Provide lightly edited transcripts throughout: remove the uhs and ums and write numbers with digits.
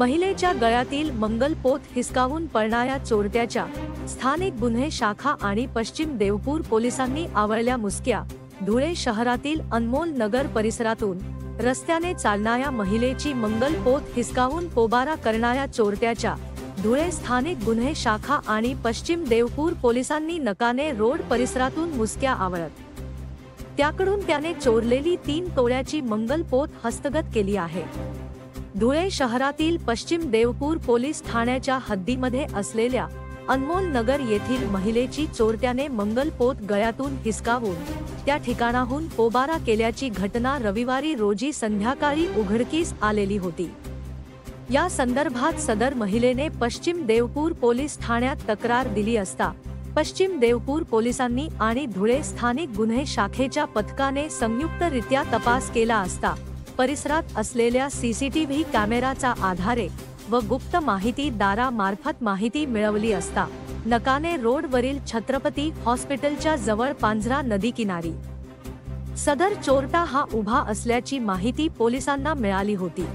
महिलेच्या गळ्यातील मंगलपोत हिसकावून पळणाऱ्या चोरट्याच्या स्थानिक गुन्हे शाखा आणि पश्चिम देवपूर पोलिसांनी आवळल्या मुसक्या। धुळे शहरातील अनमोल नगर परिसरातून रस्त्याने चालणाऱ्या महिलेची मंगलपोत हिसकावून पोबारा करणाऱ्या चोरट्याच्या धुळे स्थानिक गुन्हे शाखा आणि पश्चिम देवपूर पोलिसांनी नकाने रोड परिसरातून मुसक्या आवळत त्याकडून त्याने चोरलेली 3 तोळ्याची मंगलपोत हस्तगत केली आहे। धुळे शहरातील पश्चिम देवपूर पोलीस ठाण्याच्या हद्दीमध्ये असलेल्या अनमोल नगर येथील महिलेची चोरट्याने मंगलपोत गळ्यातून हिसकावून त्या ठिकाणाहून पोबारा केल्याची घटना रविवारी रोजी संध्याकाळी उघडकीस आलेली होती। या संदर्भात सदर महिलेने पश्चिम देवपूर पोलीस ठाण्यात तक्रार दिली असता पश्चिम देवपूर पोलिसांनी आणि धुळे स्थानिक गुन्हे शाखेच्या पथकाने संयुक्तरित्या तपास केला असता परिसरात असलेल्या सीसीटीव्ही कॅमेराचा आधारे व गुप्त माहितीदारामार्फत माहिती मिळवली असता नकाने रोडवरील छत्रपती हॉस्पिटलच्या जवळ पांझरा नदी किनारी सदर चोरटा हा उभा असल्याची माहिती पोलिसांना मिळाली होती।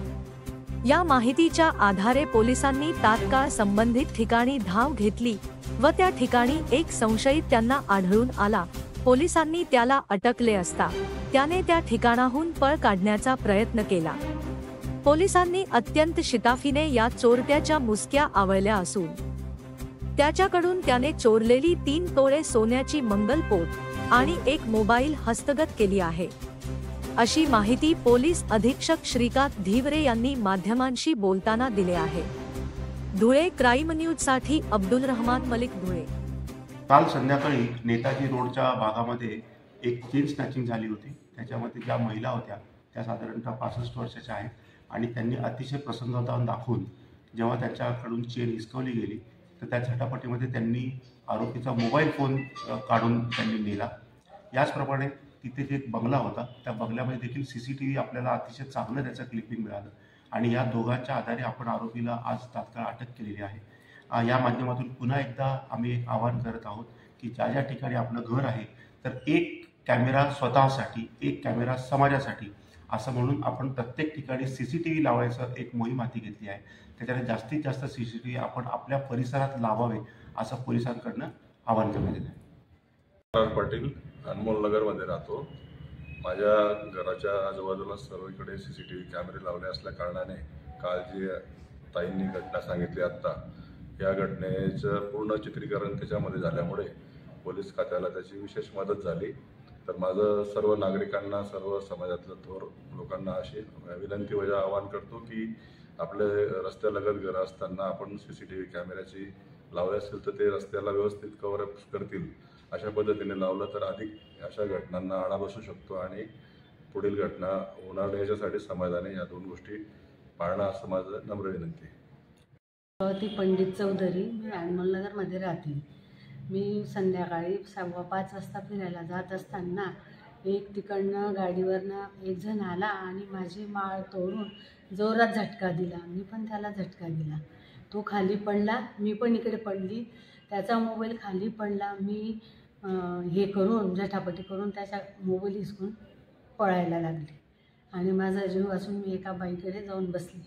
या माहितीच्या आधारे पोलिसांनी तात्काळ संबंधित ठिकाणी धाव घेतली व त्या ठिकाणी एक संशयित त्यांना आढळून आला। पोलिसांनी त्याला अटकले असता त्याने त्या ठिकाणाहून पळ काढण्याचा प्रयत्न केला। पोलिसांनी अत्यंत शिताफीने या चोरट्याच्या मुसक्या आवळल्या असून त्याच्याकडून त्याने चोरलेली 3 तोळे सोन्याची मंगलपोत आणि एक मोबाईल हस्तगत केली आहे, अशी माहिती पोलीस अधीक्षक श्रीकांत धीवरे यांनी माध्यमांशी बोलताना दिली आहे। धुळे क्राईम न्यूज साठी अब्दुल रहमान मलिक, धुळे। काल संध्याकाळी नेताजी रोडच्या भागामध्ये एक चेन स्नॅचिंग झाली होती। त्याच्यामध्ये ज्या महिला होत्या त्या साधारणतः 65 वर्षाच्या आहेत आणि त्यांनी अतिशय प्रसन्नता दाखवून जेव्हा त्यांच्याकडून चेन हिसकवली गेली तर त्या झटापटीमध्ये त्यांनी आरोपीचा मोबाईल फोन काढून त्यांनी नेला। याचप्रमाणे तिथे जे बंगला होता त्या बंगल्यामध्ये देखील सीसीटीव्ही आपल्याला अतिशय चांगलं त्याचं क्लिपिंग मिळालं आणि या दोघांच्या आधारे आपण आरोपीला आज तात्काळ अटक केलेली आहे। या माध्यमातून पुन्हा एकदा आम्ही एक आवाहन करत आहोत की ज्या ज्या ठिकाणी आपलं घर आहे तर एक कॅमेरा स्वतःसाठी, एक कॅमेरा समाजासाठी असं म्हणून आपण प्रत्येक ठिकाणी सीसीटीव्ही लावायचं एक मोहीम हाती घेतली आहे। त्याच्याने जास्तीत जास्त सीसीटीव्ही आपण आपल्या परिसरात लावावे असं पोलिसांकडनं आवाहन करण्यात येत आहे। पाटील, अनमोल नगरमध्ये राहतो। माझ्या घराच्या आजूबाजूला सर्वीकडे सीसीटीव्ही कॅमेरे लावले असल्या कारणाने काल जी ताईंनी घटना सांगितली आत्ता, या घटनेचं पूर्ण चित्रीकरण त्याच्यामध्ये झाल्यामुळे पोलीस खात्याला त्याची विशेष मदत झाली। तर माझं सर्व नागरिकांना, सर्व समाजातल्या थोर लोकांना अशी विनंती व आवाहन करतो की आपले रस्त्यालगत घरं असताना आपण सीसीटीव्ही कॅमेऱ्याची लावले असेल तर ते रस्त्याला व्यवस्थित कव्हरअप करतील। अशा पद्धतीने लावलं तर अधिक अशा घटनांना आळा बसू शकतो आणि पुढील घटना होणार नाही याच्यासाठी समाजाने या 2 गोष्टी पाळणं असं माझं नम्र विनंती आहे। ती पंडित चौधरी, मी अनमोल नगरमध्ये राहते। मी संध्याकाळी 5:15 वाजता फिरायला जात असताना एक तिकडनं गाडीवरनं एक जण आला आणि माझी माळ तोडून जोरात झटका दिला। मी पण त्याला झटका दिला, तो खाली पडला, मी पण इकडे पडली, त्याचा मोबाईल खाली पडला। मी हे करून झटापटी करून त्याचा मोबाईल हिसकून पळायला लागले आणि माझा जीव असून मी एका बाईकडे जाऊन बसली।